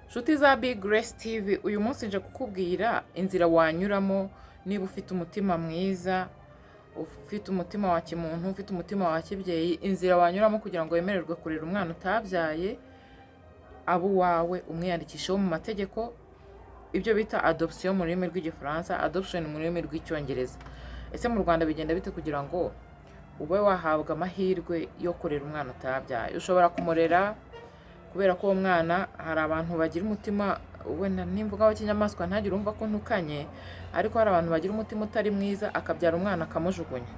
Nshuti za Big Grace TV, uyu munsi nje kukubwira inzira wanyuramo niba ufite umutima mwiza, ufite umutima wa kimuntu, ufite umutima wa kibyeyi, inzira wanyuramo kugira ngo wemererwe kurera umwana utabyaye, abo wawe umwiyandikisheho mu mategeko, ibyo bita adoption mu rurimi rw'igifaransa, adoption mu rurimi rw'icyongereza. Ese mu Rwanda bigenda bite kugira ngo ube wahabwa amahirwe yo kurera umwana utabyaye? Ushobora kumurera kubera ko uwo mwana, hari abantu bagira umutima, wenda nimvuga w'kinyamaswa ntagire umva ko ntukanye, ariko hari abantu bagira umutima utari mwiza, akabyara umwana akamujugunya.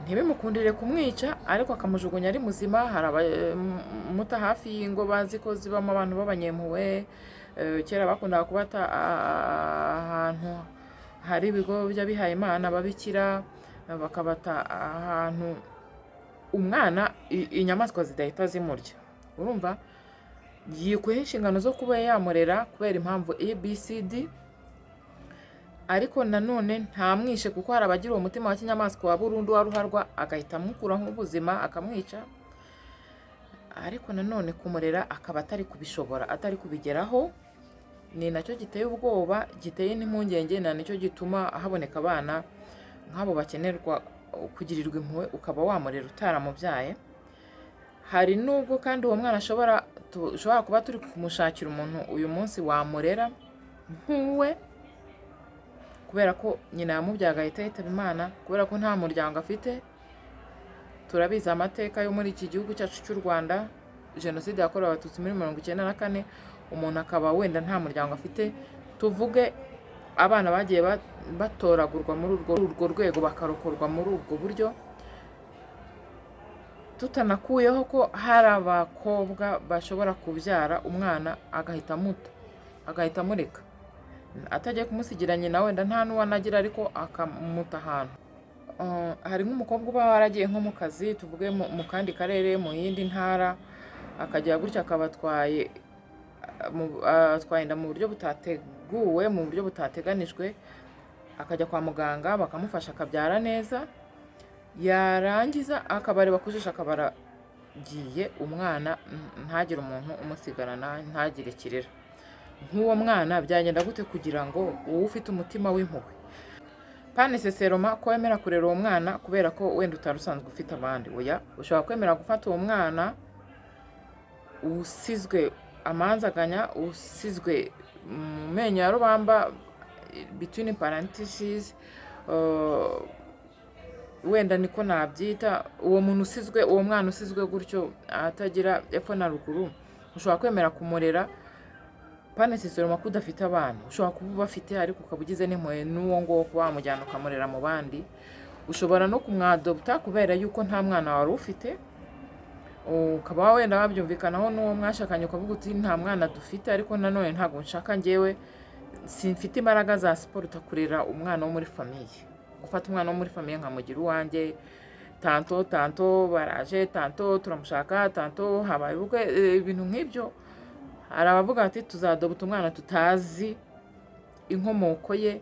Ntibimukundire kumwica, ariko akamujugunya ari muzima. Hari abamuta hafi y'ingo bazi ko zibamo abantu b'abanyempuhwe. Kera bakundaga kubata ahantu hari ibigo by'abihaye Imana babikira, bakabata ahantu umwana inyamaswa zidahita zimurya. Urumva yikuyeho inshingano zo kuba yamurera kubera impamvu ABCD, ariko nanone ntamwishe, kuko hari abagira uwo mutima wa kinyamaswa wa burundu wa ruharwa, agahita amukuraho ubuzima akamwica. Ariko nanone kumurera akaba atari kubishobora, atari kubigeraho, ni nacyo giteye ubwoba, giteye n'impungenge, na nicyo gituma haboneka abana nk'abo bakenerwa kugirirwa impuhwe, ukaba wamurera utaramubyaye. Hari nubwo kandi uwo mwana dushobora kuba turi kumushakira umuntu uyu munsi wamurera nk'uwe, kubera ko nyina yamubyaye agahita yitaba Imana, kubera ko nta muryango afite. Turabizi amateka yo muri iki gihugu cyacu cy'u Rwanda, jenoside yakorewe Abatutsi muri 1994, umuntu akaba wenda nta muryango afite. Tuvuge abana bagiye batoragurwa muri urwo rwego, bakarokorwa muri ubwo buryo, tutanakuyeho ko hari abakobwa bashobora kubyara umwana agahita amuta, agahita amureka, atagiye kumusigira nyina, wenda nta n'uwanagira, ariko akamuta ahantu. Hari nk'umukobwa uba waragiye nko mu kazi, tuvuge mu kandi karere, mu yindi ntara, akajya gutya akaba atwaye inda mu buryo butateguwe, mu buryo butateganijwe, akajya kwa muganga bakamufasha akabyara neza, yarangiza akabareba kujisha, akabara giye umwana, ntagire umuntu umusigarana, ntagire kirera. Nk'uwo mwana byagenda gute kugira ngo wowe ufite umutima w'impuhwe, pane seseroma ko wemera kurera uwo mwana kubera ko wenda utari usanzwe ufite abandi? Oya, ushobora kwemera gufata uwo mwana usizwe amanzaganya, usizwe mu menyo ya rubamba, between parentheses, wenda niko nabyita, uwo muntu usizwe, uwo mwana usizwe gutyo atagira epfo na ruguru, ushobora kwemera kumurera pane seseroma ko udafite abana. Ushobora kuba ubafite, ariko ukaba ugize n'impuhwe n'uwo ngo kuba wamujyana ukamurera mu bandi. Ushobora no kumwadopta kubera yuko nta mwana wari ufite, ukaba wenda wabyumvikanaho n'uwo mwashakanye, ukavuga uti nta mwana dufite, ariko nanone ntabwo nshaka njyewe, simfite imbaraga za siporo utakurera umwana wo muri famiye. Gufata umwana wo muri famiye nkamugira uwanjye, tanto baraje, tanto turamushaka, tanto habaye ubukwe, ibintu nk'ibyo. Hari abavuga ati tuzadobota umwana tutazi inkomoko ye,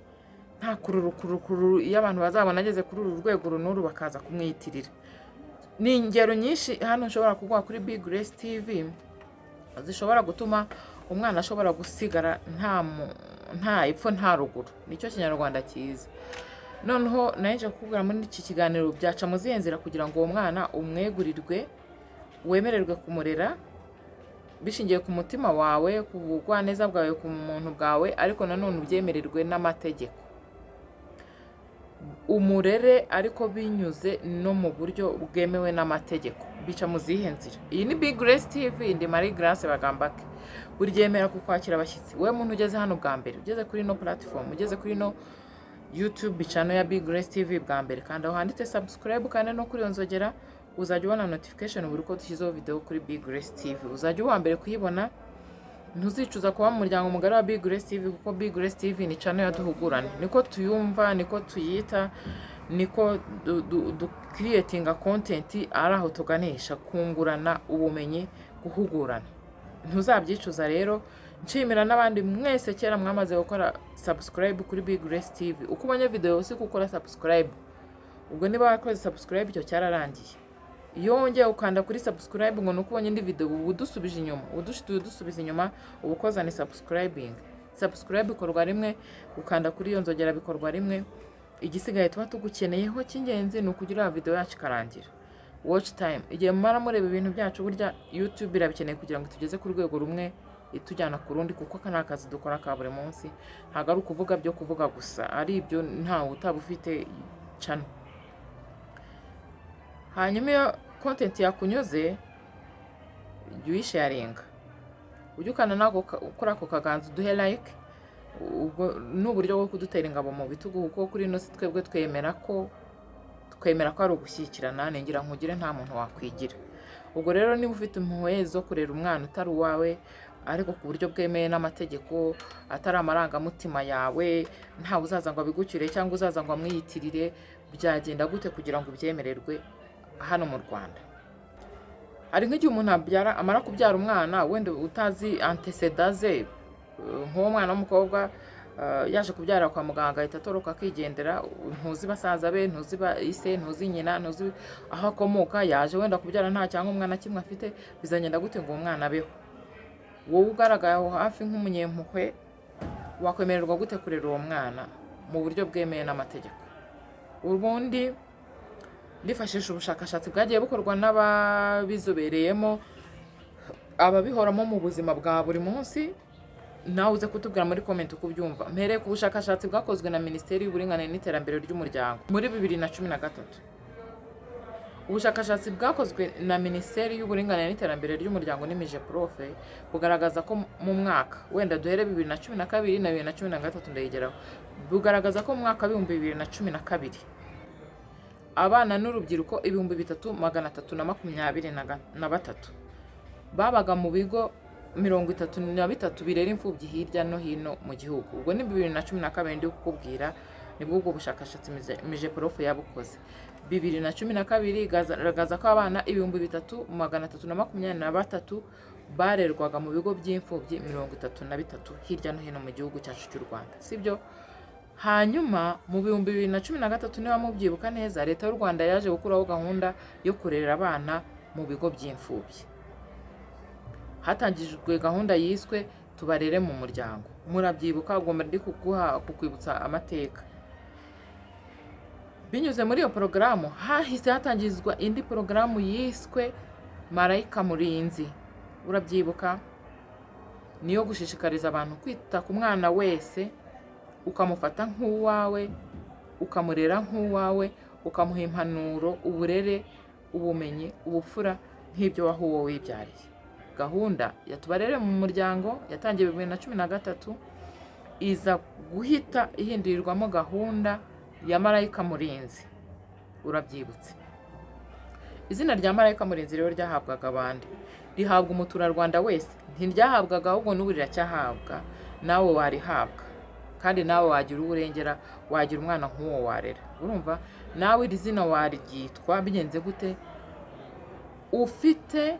nta kururu, iyo abantu bazabona ageze kuri uru rwego runuru bakaza kumwiyitirira. Ni ingero nyinshi hano nshobora kuguha kuri Big Grace TV zishobora gutuma umwana ashobora gusigara nta ipfo nta ruguru. Nicyo Kinyarwanda cyiza. Noneho naje kukubwira muri iki kiganiro byaca mu zihe nzira kugira ngo uwo mwana umwegurirwe, wemererwe kumurera bishingiye ku mutima wawe, ku bugwaneza bwawe, ku muntu bwawe, ariko nanone ubyemererwe n'amategeko. Umurere ariko binyuze no mu buryo bwemewe n'amategeko. Bica mu zihe nzira? Iyi ni Big Grace TV, ndi Marie Grace Bagambake. Buri ryemera kukwakira abashyitsi. Wowe muntu ugeze hano bwa mbere, ugeze kuri no platform, ugeze kuri no YouTube channel ya Big Grace TV bwa mbere, kandi aho handitse subscribe, kandi no kuri nzogera uzajya ubona notification buri ko dushyizeho video kuri Big Grace TV. Uzajya uwa mbere kuyibona, ntuzicuza kuba mu muryango mugari wa Big Grace TV, kuko Big Grace TV ni channel yaduhugurana. Niko tuyumva, niko tuyita, niko creating content ari aho tuganisha kungurana ubumenyi, guhugurana. Ntuzabyicuza rero. Nshimira n'abandi mwese kera mwamaze gukora subscribe kuri Big Grace TV. Uko ubonye video usi gukora subscribe, ubwo niba wakoze subscribe icyo cyararangiye. iyo wongeye ukanda kuri subscribe ngo nuko ubonye indi video udusubije inyuma udusubiza inyuma ubukoza ni subscribing. Subscribe ikorwa rimwe, ukanda kuri iyo nzogera bikorwa rimwe. Igisigaye tuba tugukeneyeho cy'ingenzi ni ukugira video yacu karangira. Watch time, igihe mumara mureba ibintu byacu burya YouTube irabikeneye kugira ngo tugeze ku rwego rumwe itujyana ku rundi, kuko aka ni akazi dukora ka buri munsi, ntabwo ari ukuvuga byo kuvuga gusa, ari ibyo ntawe utaba ufite channel. Hanyuma iyo content yakunyuze jya uyisharinga, ujye ukanda nako kuri ako kaganza uduhe like. Ubwo ni uburyo bwo kudutera ingabo mu bitugu, kuko kuri ino si twebwe twemera ko ari ugushyikirana, ngira nkugire nta muntu wakwigira. Ubwo rero niba ufite impuhwe zo kurera umwana utari uwawe ariko ku buryo bwemeye n'amategeko, atari amarangamutima yawe, ntawe uzaza ngo abigucyure cyangwa uzaza ngo amwiyitirire, byagenda gute kugira ngo ubyemererwe hano mu Rwanda? Hari nk'igihe umuntu amara kubyara umwana wenda utazi antecedents ze, nk'uwo mwana w'umukobwa yaje kubyara kwa muganga ahita atoroka akigendera, ntuzi basaza be, ntuzi ise, ntuzi nyina, ntuzi aho akomoka, yaje wenda kubyara nta cyangwa umwana kimwe afite, bizagenda gute ngo umwana abeho? Wowe ugaragaye aho hafi nk'umunyempuhwe wakwemererwa gute kurera uwo mwana mu buryo bwemeye n'amategeko? Ubundi ndifashisha ubushakashatsi bwagiye bukorwa n'ababizobereyemo, ababihoramo mu buzima bwa buri munsi. Nawe uze kutubwira muri comment uko ubyumva. Mpereye ku bushakashatsi bwakozwe na Minisiteri y'Uburinganire n'Iterambere ry'Umuryango muri 2013. Ubushakashatsi bwakozwe na Minisiteri y'Uburinganire n'Iterambere ry'Umuryango n'imije profe bugaragaza ko mu mwaka wenda duhere 2012 na 2013 ndayigeraho, bugaragaza ko mu mwaka wa 2012 abana n'urubyiruko 3323 babaga mu bigo 33 birera imfubyi hirya no hino mu gihugu. Ubwo ni 2012 ndi kukubwira, nibwo ubwo bushakashatsi mije profe yabukoze. 2012 igaragaza ko abana 3323 barerwaga mu bigo by'imfubyi 33 hirya no hino mu gihugu cyacu cy'u Rwanda, sibyo? Hanyuma mu 2013 niba mubyibuka neza, leta y'u Rwanda yaje gukuraho gahunda yo kurera abana mu bigo by'imfubyi. Hatangijwe gahunda yiswe tubarere mu muryango. Murabyibuka, ubwo ndi kukwibutsa amateka. Binyuze muri iyo porogaramu hahise hatangizwa indi porogaramu yiswe Marayika Murinzi. Urabyibuka? Niyo gushishikariza abantu kwita ku mwana wese, ukamufata nk'uwawe, ukamurera nk'uwawe, ukamuha impanuro, uburere, ubumenyi, ubupfura nk'ibyo wahuwo wibyariye. Gahunda ya tubarere mu muryango yatangiye 2013 iza guhita ihindurirwamo gahunda ya Marayika Murinzi. Urabyibutse? Izina rya Marayika Murinzi rero ryahabwaga abandi, rihabwa umuturarwanda wese, ntiryahabwaga ahubwo n'ubu riracyahabwa, nawe warihabwa, kandi nawe wagira uburengera, wagira umwana nk'uwo warera. Urumva? Nawe iri zina waryitwa bigenze gute? Ufite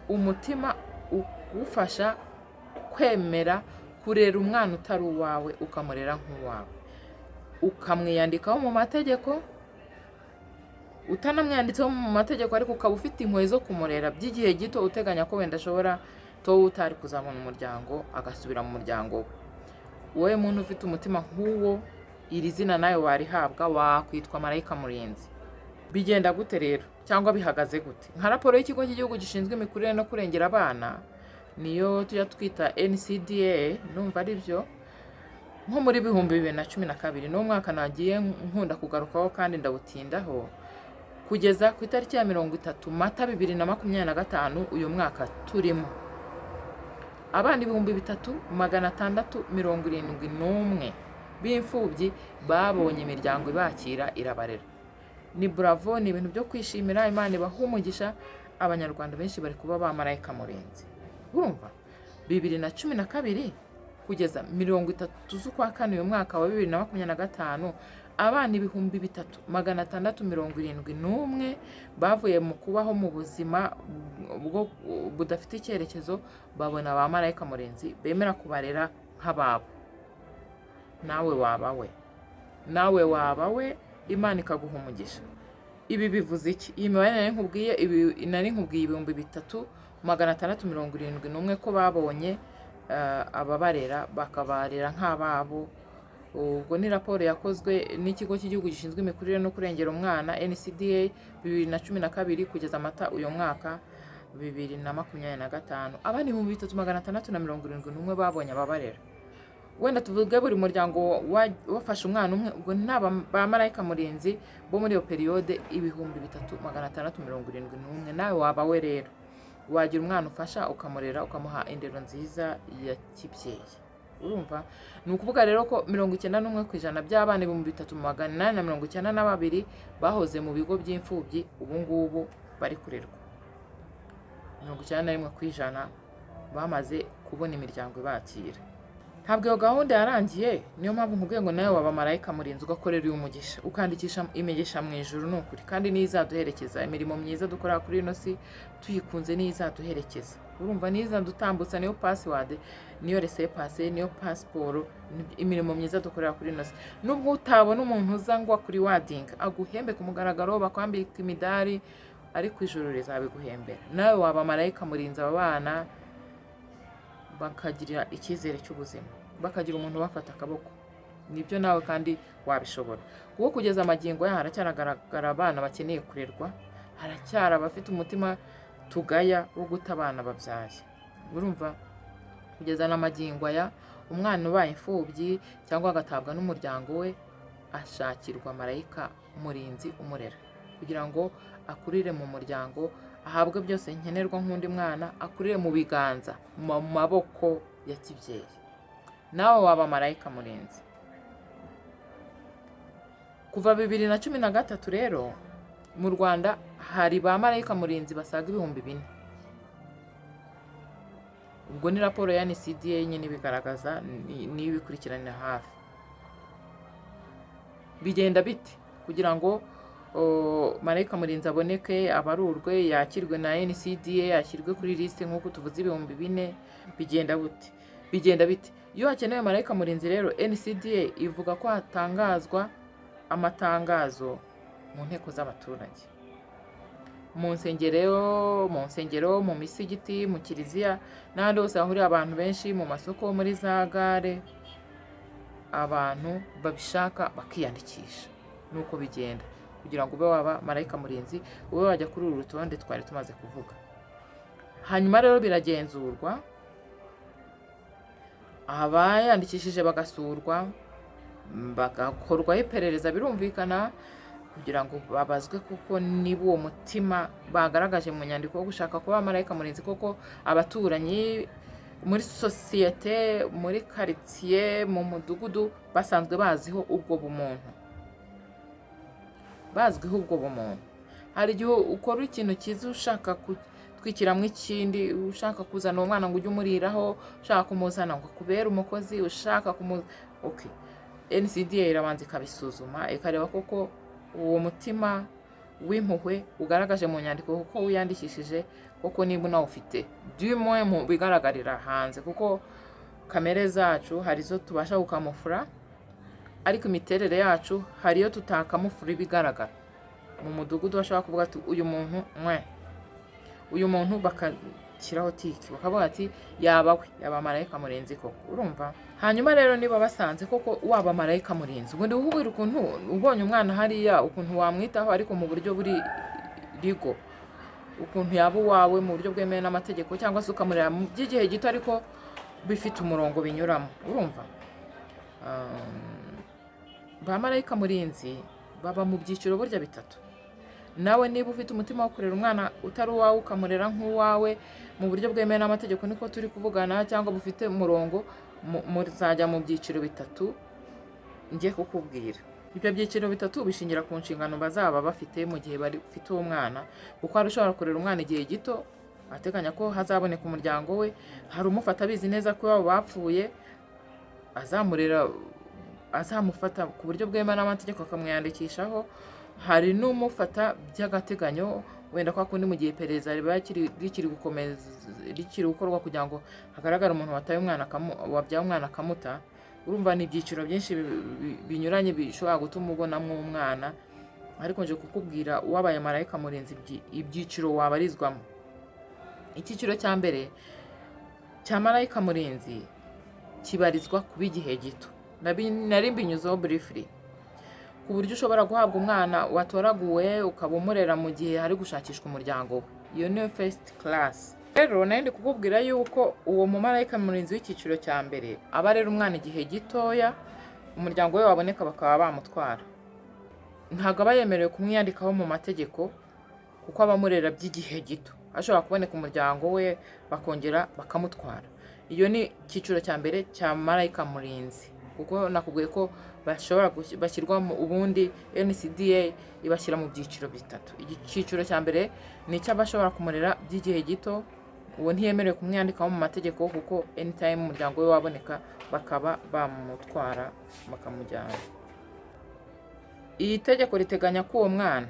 umutima ugufasha kwemera kurera umwana utari uwawe, ukamurera nk'uwawe, ukamwiyandikaho mu mategeko, utanamwanditseho mu mategeko ariko ukaba ufite impuhwe zo kumurera by'igihe gito, uteganya ko wenda ashobora utari kuzabona umuryango agasubira mu muryango we. Wowe muntu ufite umutima nk'uwo, iri zina nawe warihabwa, wakwitwa Marayika Murinzi. Bigenda gute rero cyangwa bihagaze gute? Nka raporo y'ikigo cy'igihugu gishinzwe imikurire no kurengera abana, niyo tujya twita NCDA, numva ari byo, nko muri 2012 no mwaka nagiye nkunda kugarukaho kandi ndawutindaho, kugeza ku itariki ya 30 Mata 2025 uyu mwaka turimo, abana 3671 b'imfubyi babonye imiryango ibakira irabarera. Ni bravo, ni ibintu byo kwishimira. Imana ibaha umugisha. Abanyarwanda benshi bari kuba ba Marayika Murinzi. Urumva? 2012 kugeza 30 z'ukwa kane uyu mwaka wa 2025 abana 3671 bavuye mu kubaho mu buzima bwo budafite icyerekezo, babona ba Marayika Murinzi bemera kubarera nk'ababo. Nawe wabawe, Imana ikaguha umugisha. ibi bivuze iki? Iyi mibare nari nkubwiye 3,671 ko babonye ababarera bakabarera nk'ababo. Ubwo ni raporo yakozwe n'ikigo cy'igihugu gishinzwe imikurire no kurengera umwana NCDA 2012 kugeza Mata uyu mwaka 2025. Abandi 3,671 babonye ababarera. Wenda tuvuge buri muryango wafashe umwana umwe, ubwo naba ba marayika murinzi bo muri iyo periode 3,671. Nawe waba we rero wagira umwana ufasha ukamurera ukamuha indero nziza ya kibyeyi. Urumva ni ukuvuga rero ko 91% by'abana 3,892 bahoze mu bigo by'imfubyi ubu ngubu bari kurerwa. 91% bamaze kubona imiryango ibakira. Ntabwo iyo gahunda yarangiye, niyo mpamvu nkubwiye ngo nawe waba marayika murinzi ugakorera uyu mugisha, ukandikisha imigisha mu ijuru n'ukuri, kandi nizaduherekeza. Imirimo myiza dukora kuri ino si tuyikunze nizaduherekeza. Urumva nizadutambutsa, niyo password, niyo laissez-passer, niyo passport, imirimo myiza dukorera kuri ino si. Nubwo utabona umuntu uza ngo kuri warding aguhembe ku mugaragaro, bakwambika imidari, ariko ijuru rizabiguhembera. Nawe waba marayika murinzi aba bana bakagira icyizere cy'ubuzima, bakagira umuntu bafata akaboko. Nibyo nawe kandi wabishobora. Kuko kugeza amagingo ya haracyaragaragara abana bakeneye kurerwa, haracyara abafite umutima tugaya wo guta abana babyaye. Urumva kugeza n'amagingo ya umwana ubaye imfubyi cyangwa agatabwa n'umuryango we, ashakirwa marayika murinzi umurera kugira ngo akurire mu muryango, ahabwe byose nkenerwa nk'undi mwana, akurire mu biganza, mu maboko ya kibyeyi. Nawe waba marayika murinzi. Kuva 2013 rero mu Rwanda hari ba marayika murinzi basaga 4,000. Ubwo ni raporo ya NCDA nyine bigaragaza, ni bikurikiranira hafi. Bigenda bite kugira ngo marayika murinzi aboneke, abarurwe, yakirwe na NCDA, yashyirwe kuri liste nk'uko tuvuze 4,000? Bigenda bite? Iyo hakenewe marayika murinzi rero, NCDA ivuga ko hatangazwa amatangazo mu nteko z'abaturage, mu nsengero, mu misigiti, mu kiliziya, n'ahandi hose hahurira abantu benshi, mu masoko, muri za gare. Abantu babishaka bakiyandikisha. Nuko bigenda kugira ngo ube waba marayika murinzi, ube wajya kuri uru rutonde twari tumaze kuvuga. Hanyuma rero biragenzurwa, abayandikishije bagasurwa, bagakorwaho iperereza, birumvikana, kugira ngo babazwe kuko niba uwo mutima bagaragaje mu nyandiko wo gushaka kuba marayika murinzi koko abaturanyi muri sosiyete, muri quartier, mu mudugudu basanzwe baziho ubwo bumuntu. Hari igihe ukora ikintu cyiza ushaka twikiramo ikindi, ushaka kuzana umwana ngo ujye umuriraho, ushaka kumuzana ngo kubera umukozi, ushaka okay. NCDA irabanza ikabisuzuma, ikareba koko uwo mutima w'impuhwe ugaragaje mu nyandiko kuko wiyandikishije, koko niba nawe ufite dumwe mu bigaragarira hanze, kuko kamere zacu hari zo tubasha gukamufura, ariko imiterere yacu hariyo tutakamufura ibigaragara. Mu mudugudu bashaka kuvuga ati uyu muntu bakashyiraho tiki, bakavuga ati yaba marayika murinzi koko. Urumva? Hanyuma rero niba basanze koko waba marayika murinzi, ubundi uhubira ukuntu ubonye umwana hariya, ukuntu wamwitaho ariko mu buryo buri rigo, ukuntu yaba uwawe mu buryo bwemewe n'amategeko, cyangwa se ukamurera mu by'igihe gito ariko bifite umurongo binyuramo. Urumva? Ba marayika murinzi baba mu byiciro burya bitatu. Nawe niba ufite umutima wo kurera umwana utari uwawe ukamurera nk'uwawe mu buryo bwemewe n'amategeko, niko turi kuvugana, cyangwa bufite umurongo, muzajya mu byiciro bitatu ngiye kukubwira. Ibyo byiciro bitatu bishingira ku nshingano bazaba bafite mu gihe bafite uwo mwana, kuko hari ushobora kurera umwana igihe gito ateganya ko hazaboneka umuryango we, hari umufata abizi neza ko iwabo bapfuye, azamufata ku buryo bwemewe n'amategeko akamwiyandikishaho, hari n'umufata by'agateganyo, wenda kwa kundi mu gihe iperereza riba rikiri gukorwa kugira ngo hagaragare umuntu wabyaye umwana akamuta. Urumva ni ibyiciro byinshi binyuranye bishobora gutuma ubonamo umwana ariko nje kukubwira wabaye marayika murinzi ibyiciro wabarizwamo. Icyiciro cya mbere cya marayika murinzi kibarizwa kuba igihe gito. Nari mbinyuzeho briefly ku buryo ushobora guhabwa umwana watoraguwe ukaba umurera mu gihe hari gushakishwa umuryango we. Iyo ni first class. Rero nari ndi kukubwira yuko uwo mumarayika murinzi w'icyiciro cya mbere aba arera umwana igihe gitoya, umuryango we waboneka bakaba bamutwara. Ntabwo aba yemerewe kumwiyandikaho mu mategeko kuko aba amurera by'igihe gito. Ashobora kuboneka umuryango we bakongera bakamutwara. Iyo ni icyiciro cya mbere cya marayika murinzi, kuko nakubwiye ko bashyirwa mu ubundi NCDA ibashyira mu byiciro bitatu. Icyiciro cya mbere ni icy'abashobora kumurera by'igihe gito, uwo ntiyemerewe kumwiyandikaho mu mategeko kuko anytime umuryango we waboneka bakaba bamutwara bakamujyana. Iri tegeko riteganya ko uwo mwana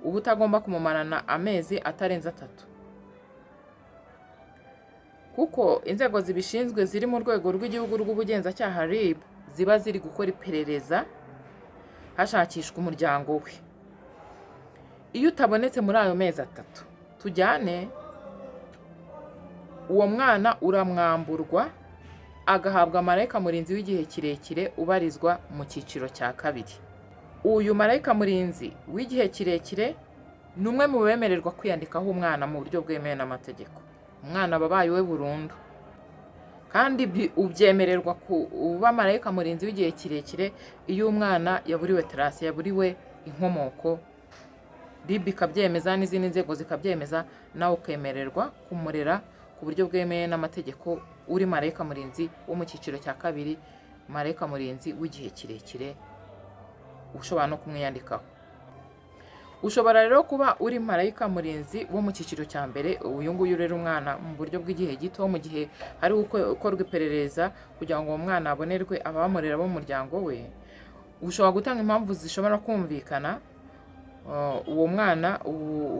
uba utagomba kumumarana amezi atarenze 3, kuko inzego zibishinzwe ziri mu rwego rw'igihugu rw'ubugenzacyaha RIB ziba ziri gukora iperereza hashakishwa umuryango we. Iyo utabonetse muri ayo mezi 3 tujyane, uwo mwana uramwamburwa agahabwa marayika murinzi w'igihe kirekire ubarizwa mu cyiciro cya kabiri. Uyu marayika murinzi w'igihe kirekire ni umwe mu bemererwa kwiyandikaho umwana mu buryo bwemewe n'amategeko. Umwana babaye we burundu, kandi ubyemererwa kuba marayika murinzi w'igihe kirekire iyo umwana yaburiwe trace, yaburiwe inkomoko, RIB ikabyemeza n'izindi nzego zikabyemeza, nawe ukemererwa kumurera ku buryo bwemewe n'amategeko uri marayika murinzi wo mu cyiciro cya kabiri, marayika murinzi w'igihe kirekire ushobora no kumwiyandikaho. Ushobora rero kuba uri marayika murinzi wo mu cyiciro cya mbere, uyu nguyu rero umwana mu buryo bw'igihe gito, mu gihe hari gukorwa iperereza kugira ngo uwo mwana abonerwe abamurera bo mu muryango we. Ushobora gutanga impamvu zishobora kumvikana, uwo mwana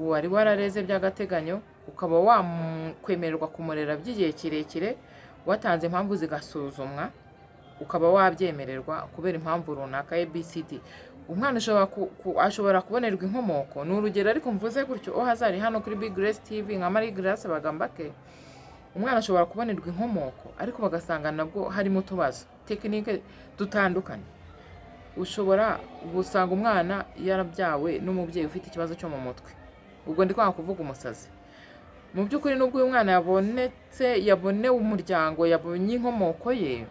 wari warareze by'agateganyo ukaba wakwemererwa kumurera by'igihe kirekire, watanze impamvu zigasuzumwa ukaba wabyemererwa kubera impamvu runaka ABCD. Umwana ashobora kubonerwa inkomoko, ni urugero ariko mvuze gutyo hazari hano kuri Big Grace TV nka Marie Grace Bagambake. Umwana ashobora kubonerwa inkomoko ariko bagasanga nabwo harimo utubazo tekinike dutandukanye. Ushobora gusanga umwana yarabyawe n'umubyeyi ufite ikibazo cyo mu mutwe, ubwo ndi kwanga kuvuga umusazi. Mu by'ukuri nubwo uyu mwana yabonewe umuryango, yabonye inkomoko ye,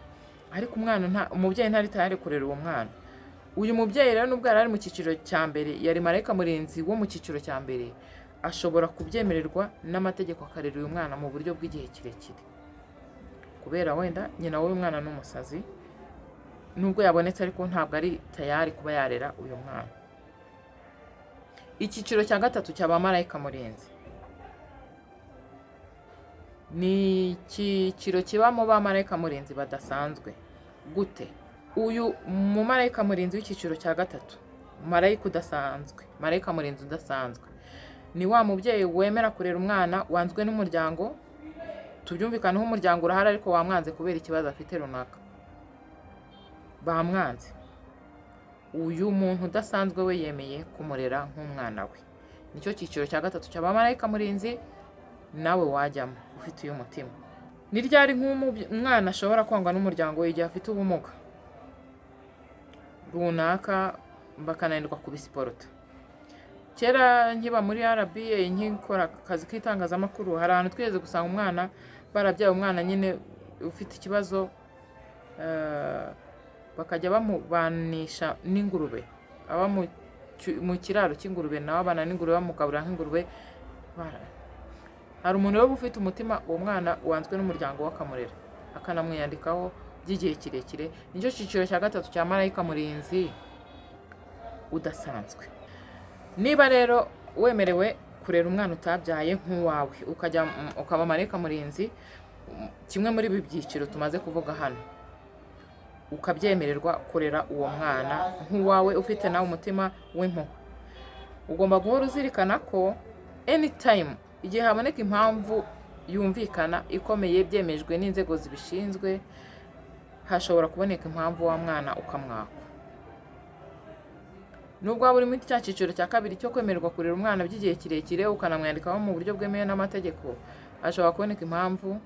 ariko umubyeyi ntari tayari kurera uwo mwana. Uyu mubyeyi rero nubwo yari mu cyiciro cya mbere, yari marayika murinzi wo mu cyiciro cya mbere, ashobora kubyemererwa n'amategeko akarera uyu mwana mu buryo bw'igihe kirekire, kubera wenda nyina w'uyu mwana n'umusazi, nubwo yabonetse ariko ntabwo ari tayari kuba yarera uyu mwana. Icyiciro cya gatatu cy'abamarayika murinzi ni icyiciro kibamo bamarayika murinzi badasanzwe. Gute? Uyu mumarayika murinzi w'icyiciro cya gatatu, marayika murinzi udasanzwe, ni wa mubyeyi wemera kurera umwana wanzwe n'umuryango. Tubyumvikaneho umuryango urahari ariko wamwanze kubera ikibazo afite runaka, bamwanze. Uyu muntu udasanzwe we yemeye kumurera nk'umwana we. Nicyo cyiciro cya gatatu cy'abamarayika murinzi nawe wajyamo ufite uyu mutima. Ni ryari nk'umwana ashobora kwangwa n'umuryango we? Igihe afite ubumuga runaka bakananirwa kubisiporota. Kera nkiba muri RBA nkikora akazi k'itangazamakuru, hari ahantu twigeze gusanga umwana barabyaye umwana nyine ufite ikibazo, bakajya bamubanisha n'ingurube, aba mu kiraro cy'ingurube, nawe abana n'ingurube bamugaburira nk'ingurube. Hari umuntu rero ufite umutima, uwo mwana wanzwe n'umuryango w'akamurera akanamwiyandikaho by'igihe kirekire. Nicyo cyiciro cya gatatu cya marayika murinzi udasanzwe. Niba rero wemerewe kurera umwana utabyaye nk'uwawe, ukaba marayika murinzi kimwe muri ibi byiciro tumaze kuvuga hano, ukabyemererwa kurera uwo mwana nk'uwawe ufite nawe umutima w'impuhwe, ugomba guhora uzirikana ko anytime igihe haboneka impamvu yumvikana ikomeye byemejwe n'inzego zibishinzwe, hashobora kuboneka impamvu wa mwana ukamwaka. nubwo waba uri muri cya cyiciro cya kabiri cyo kwemererwa kurera umwana by'igihe kirekire ukanamwandikaho mu buryo bwemewe n'amategeko, hashobora kuboneka impamvu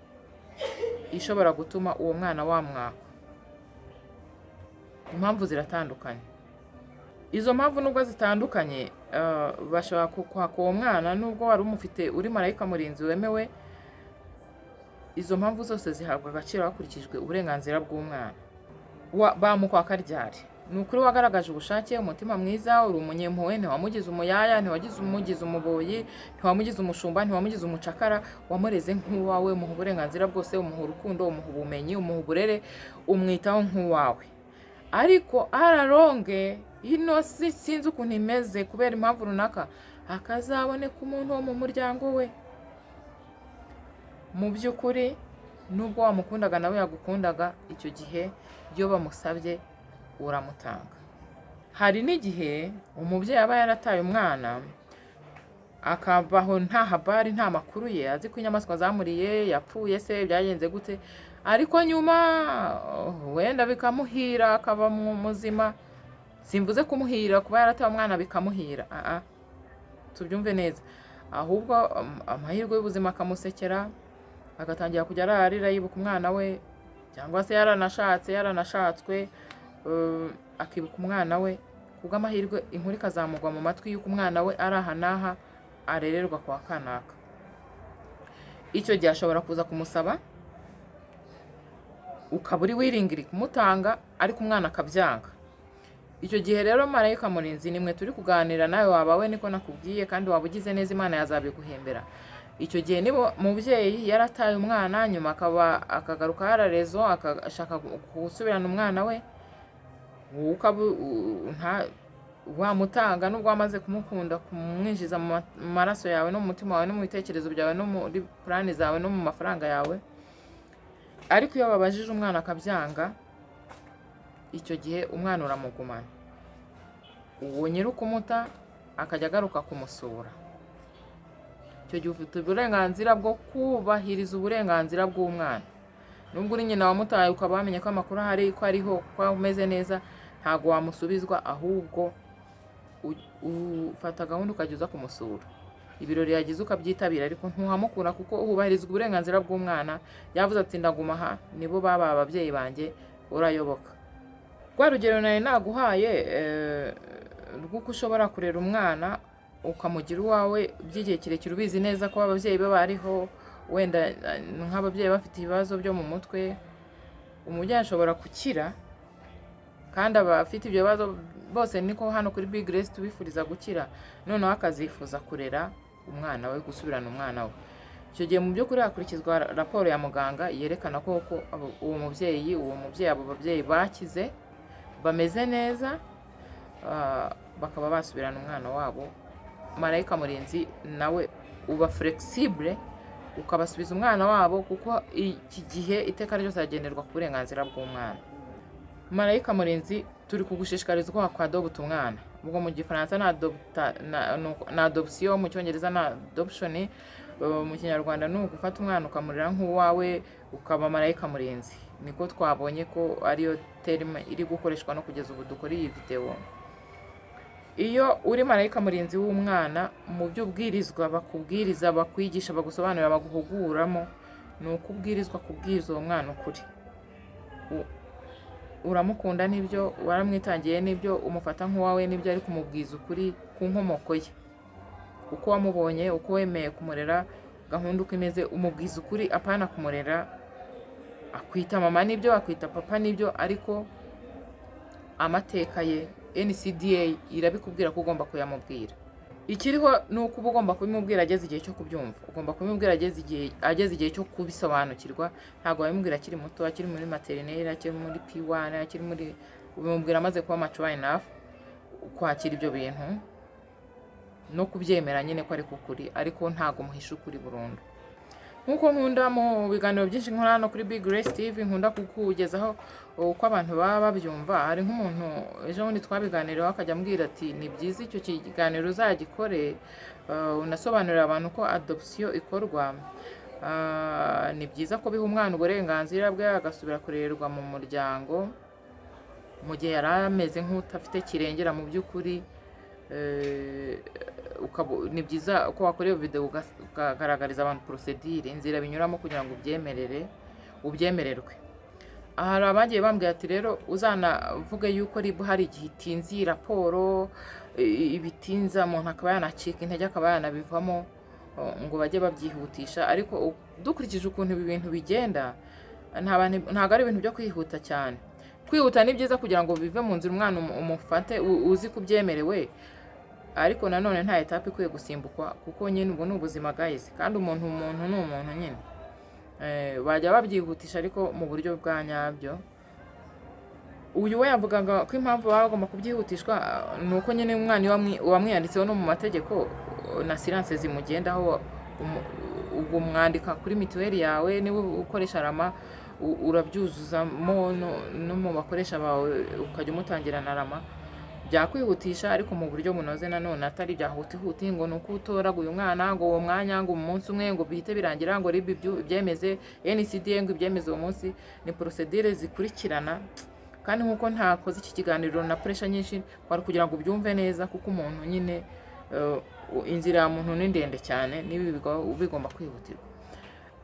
ishobora gutuma uwo mwana wamwaka. Impamvu ziratandukanye. Izo mpamvu nubwo zitandukanye, bashobora kwaka uwo mwana nubwo wari umufite uri marayika murinzi wemewe. Izo mpamvu zose zihabwa agaciro hakurikijwe uburenganzira bw'umwana. Bamukwaka ryari? Ni ukuri wagaragaje ubushake, umutima mwiza, uri umunyempuhwe, ntiwamugize umuyaya, ntiwamugize umuboyi, ntiwamugize umushumba, ntiwamugize umucakara, wamureze nk'uwawe, umuha uburenganzira bwose, umuha urukundo, umuha ubumenyi, umuha uburere, umwitaho nk'uwawe. Ariko araronge ino sinzi ukuntu imeze kubera impamvu runaka, hakazaboneka umuntu wo mu muryango we. Mu by'ukuri nubwo wamukundaga nawe yagukundaga, icyo gihe iyo bamusabye uramutanga. Hari n'igihe umubyeyi aba yarataye umwana akabaho nta habari, nta makuru ye, azi ko inyamaswa zamuriye, yapfuye se, byagenze gute, ariko nyuma wenda bikamuhira akaba muzima. Simvuze kumuhira kuba yarataye umwana bikamuhira, tubyumve neza, ahubwo amahirwe y'ubuzima akamusekera, agatangira kujya ararira yibuka umwana we, cyangwa se yaranashatswe, akibuka umwana we. Kubw'amahirwe inkuru ikazamugwa mu matwi y'uko umwana we ari aha n'aha arererwa kwa kanaka. Icyo gihe ashobora kuza kumusaba, ukaba uri wiringiri kumutanga, ariko umwana akabyanga. Icyo gihe rero marayika murinzi, nimwe turi kuganira nawe, waba we niko nakubwiye, kandi waba ugize neza Imana yazabiguhembera. Icyo gihe niba umubyeyi yarataye umwana, nyuma akagaruka yararezo, akashaka gusubirana umwana we, wamutanga nubwo wamaze kumukunda, kumwinjiza mu maraso yawe no mu mutima wawe no mu bitekerezo byawe no muri plani zawe no mu mafaranga yawe. Ariko iyo babajije umwana akabyanga, icyo gihe umwana uramugumana. Uwo nyir'ukumuta akajya agaruka kumusura. Icyo gihe ufite uburenganzira bwo kubahiriza uburenganzira bw'umwana. Nubwo uri nyina wamutaye ukaba wamenye ko amakuru ahari, ko ariho, ko umeze neza, ntago wamusubizwa, ahubwo ufata gahunda ukajya uza kumusura. Ibirori yagize ukabyitabira, ariko ntuhamukura kuko hubahirizwa uburenganzira bw'umwana. Yavuze ati ndaguma aha, nibo baba ababyeyi banjye, urayoboka. Rwa rugero nari naguhaye rw'uko ushobora kurera umwana ukamugira uwawe by'igihe kirekire, ubizi neza ko ababyeyi be bariho, wenda nk'ababyeyi bafite ibibazo byo mu mutwe, umubyeyi ashobora gukira, kandi abafite ibyo bibazo bose niko hano kuri Big Grace tubifuriza gukira, noneho akazifuza kurera umwana we, gusubirana umwana we. Icyo gihe mu by'ukuri hakurikizwa raporo ya muganga yerekana ko uwo mubyeyi abo babyeyi bakize, bameze neza, bakaba basubirana umwana wabo. Marayika murinzi nawe uba flexible, ukabasubiza umwana wabo, kuko iki gihe iteka ryose hagenderwa ku burenganzira bw'umwana. Marayika murinzi turi kugushishikariza ko wakwadopta umwana. Ubwo mu Gifaransa na adoption, mu Cyongereza na adoption, mu Kinyarwanda ni ugufata umwana ukamurera nk'uwawe, ukaba marayika murinzi. Niko twabonye ko ariyo terme iri gukoreshwa no kugeza ubu dukora iyi video. Iyo uri marayika murinzi w'umwana, mu by'ubwirizwa bakubwiriza, bakwigisha, bagusobanurira, baguhuguramo, ni ukubwirizwa kubwiriza uwo mwana ukuri. Uramukunda n'ibyo, waramwitangiye n'ibyo, umufata nk'uwawe n'ibyo, ariko umubwiza ukuri ku nkomoko ye, uko wamubonye, uko wemeye kumurera, gahunda uko imeze, umubwiza ukuri, apana kumurera akwita mama n'ibyo, akwita papa n'ibyo, ariko amateka ye NCDA irabikubwira ko ugomba kuyamubwira. Ikiriho ni uko uba ugomba kubimubwira ageze igihe cyo kubyumva, ugomba kubimubwira ageze igihe cyo kubisobanukirwa. Ntabwo wabimubwira akiri muto, akiri muri materineri, akiri muri P1, akiri muri, ubimubwira amaze kuba mature enough kwakira ibyo bintu no kubyemera nyine ko ari kukuri, ariko ntago muhisha ukuri burundu. Nkuko nkunda mu biganiro byinshi nkora hano kuri Big Grace TV, nkunda kukugezaho uko abantu baba babyumva. Hari nk'umuntu ejo bundi twabiganiriyeho akajya ambwira ati ni byiza icyo kiganiro uzagikore, unasobanurira abantu ko adoption ikorwa. Ni byiza ko biha umwana uburenganzira bwe, agasubira kurererwa mu muryango mu gihe yari ameze nk'utafite kirengera mu by'ukuri, ni byiza ko wakora iyo video ukagaragariza abantu procedure inzira binyuramo kugira ngo ubyemererwe. Hari abagiye bambwiye ati rero uzanavuge yuko RIB hari igihe itinzi raporo ibitinza umuntu akaba yanacika intege akaba yanabivamo ngo bajye babyihutisha, ariko dukurikije ukuntu ibi bintu bigenda ntabwo ari ibintu byo kwihuta cyane. Kwihuta ni byiza kugira ngo bive mu nzira umwana umufate uzi kubyemerewe, ariko nanone nta etape ikwiye gusimbukwa kuko nyine ubwo ni ubuzima guys, kandi umuntu ni umuntu nyine. Bajya babyihutisha ariko mu buryo bwa nyabyo. Uyu we yavugaga ko impamvu baba bagomba kubyihutishwa ni uko nyine umwana wamwiyanditseho no mu mategeko na siranse zimugendaho, ubwo mwandika kuri mituweli yawe niba ukoresha rama urabyuzuzamo no mu bakoresha bawe ukajya umutangira na rama, byakwihutisha ariko mu buryo bunoze nanone atari byahutihuti ngo nuko utoraguye umwana ngo uwo mwanya ngo umunsi umwe ngo bihite birangira ngo RIB ibyemeze NCDA ngo ibyemeze uwo munsi. Ni procedure zikurikirana, kandi nkuko ntakoze iki kiganiro na pressure nyinshi kwari kugira ngo ubyumve neza, kuko umuntu nyine inzira ya muntu ni ndende cyane, nibi bigomba kwihutirwa.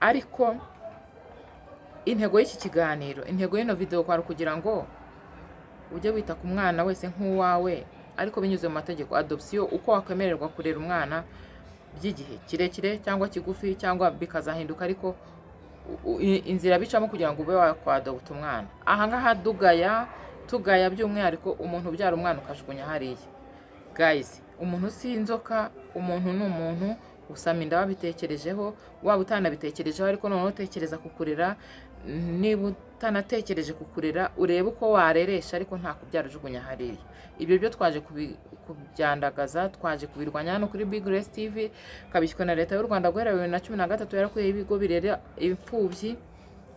Ariko intego y'iki kiganiro, intego y'ino video kwari kugira ngo ujye wita ku mwana wese nk'uwawe, ariko binyuze mu mategeko. Adoption uko wakwemererwa kurera umwana by'igihe kirekire cyangwa kigufi cyangwa bikazahinduka, ariko inzira bicamo kugira ngo ube wakwadopta umwana. Aha ngaha tugaya by'umwihariko umuntu ubyara umwana ukajugunya hariya. Guys, umuntu si inzoka, umuntu ni umuntu. Usama inda wabitekerejeho, waba utanabitekerejeho, ariko noneho utekereza kukurera. Niba utanatekereje kukurera urebe uko wareresha, ariko nta kubyara ujugunya hariya. Ibyo byo twaje kubyandagaza, twaje kubirwanya hano kuri Big Grace TV. Kabishywe na leta y'u Rwanda guhera 2013 yarakuye ibigo birera imfubyi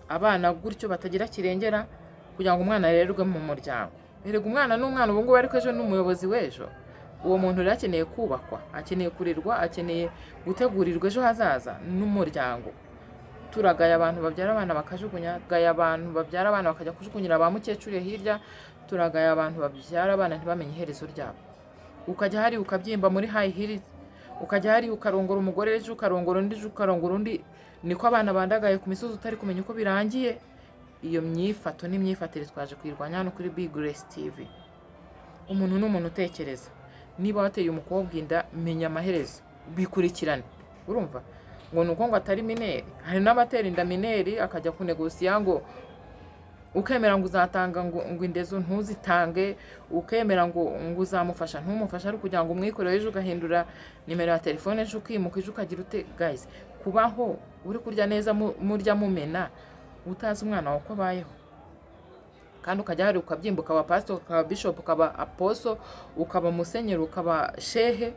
abana gutyo batagira kirengera, kugira ngo umwana arererwe mu muryango. Erega umwana n'umwana ubu ngubu, ariko ejo n'umuyobozi w'ejo. Uwo muntu rero akeneye kubakwa, akeneye kurirwa, akeneye gutegurirwa ejo hazaza n'umuryango. Turagaya abantu babyara abana bakajugunya, gaya abantu babyara abana bakajya kujugunyira ba mukecuru hirya. Turagaya abantu babyara abana ntibamenye iherezo ryabo. Ukajya hari ukabyimba muri high heels, ukajya hari ukarongora umugore ejo ukarongora undi ejo ukarongora undi. Niko abana bandagaye ku misozi utari kumenya uko birangiye. Iyo myifato n'imyifatire twaje kwirwanya hano kuri Big Grace TV. Umuntu n'umuntu utekereza. Niba wateye umukobwa inda, menya amaherezo, bikurikirane. Urumva ngo nuko ngo atari mineri. Hari n'abatera inda mineri akajya kunegosiya ngo ukemera ngo uzatanga ngo indezo ntuzitange, ukemera ngo uzamufasha ntumufasha, ari kugira ngo umwikorere ejo ugahindura nimero ya telefone ejo ukimuka ejo ukagira ute. Guys, kubaho uri kurya neza murya mumena utazi umwana wawe uko abayeho, kandi ukajya hari ukabyimba ukaba pastor, ukaba bishop, ukaba apostle, ukaba musenyeri, ukaba shehe,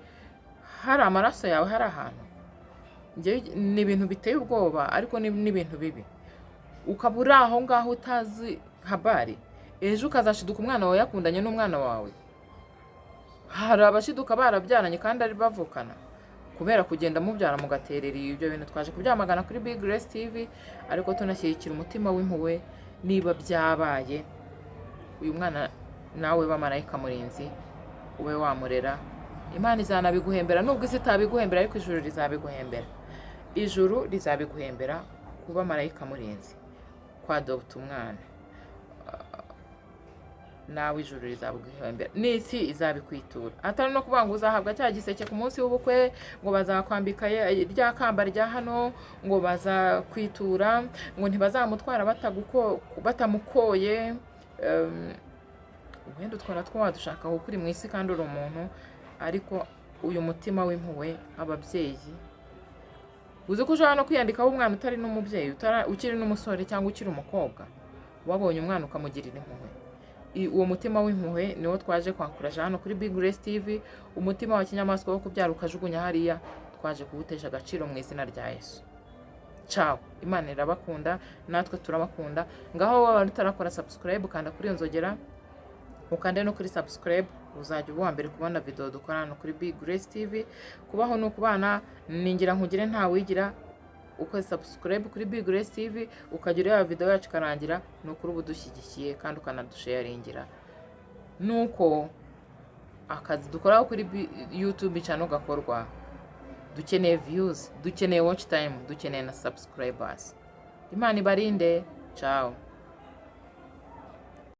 hari amaraso yawe hari ahantu. Ni ibintu biteye ubwoba, ariko ni ibintu bibi. Ukabura aho ngaho utazi habari, ejo ukazashiduka umwana wawe yakundanye n'umwana wawe. Hari abashiduka barabyaranye kandi ari bavukana, kubera kugenda mubyara mugaterera. Ibyo bintu twaje kubyamagana kuri Big Grace TV, ariko tunashyigikira umutima w'impuhwe. Niba byabaye uyu mwana nawe bamarayika murinzi ube wamurera, Imana izanabiguhembera. Nubwo isi itabiguhembera, ariko ijuru rizabiguhembera. Ijuru rizabiguhembera kuba marayika murinzi, kwadopta umwana. Nawe ijuru rizabuguhembera, n'isi izabikwitura. Atari no kuvuga ngo uzahabwa cya giseke ku munsi w'ubukwe, ngo bazakwambika rya kamba rya hano, ngo bazakwitura, ngo ntibazamutwara batamukoye. Wenda utwara twadushaka aho kuri mu isi kandi uri umuntu, ariko uyu mutima w'impuhwe. Ababyeyi uzi ko ushobora no kwiyandikaho umwana utari n'umubyeyi, ukiri n'umusore cyangwa ukiri umukobwa, wabonye umwana ukamugirira impuhwe. Uwo mutima w'impuhwe niwo twaje kwankuraje hano kuri Big Grace TV. Umutima wa kinyamaswa wo kubyara ukajugunya hariya, twaje kuwutesha agaciro mu izina rya Yesu. Ciao. Imana irabakunda, natwe turabakunda. Ngaho wowe utarakora subscribe, kanda kuri iyo nzogera, ukande no kuri subscribe, uzajya uba mbere kubona video dukora hano kuri Big Grace TV. Kubaho no kubana ningira nkugire nta wigira. Uko subscribe kuri Big Grace TV ukagira ya video yacu karangira, no kuri ubu dushyigikiye kandi ukanadusharingira. Nuko akazi dukoraho kuri YouTube channel gakorwa. Dukeneye views, dukeneye watch time, dukeneye na subscribers. Imana ibarinde. Ciao.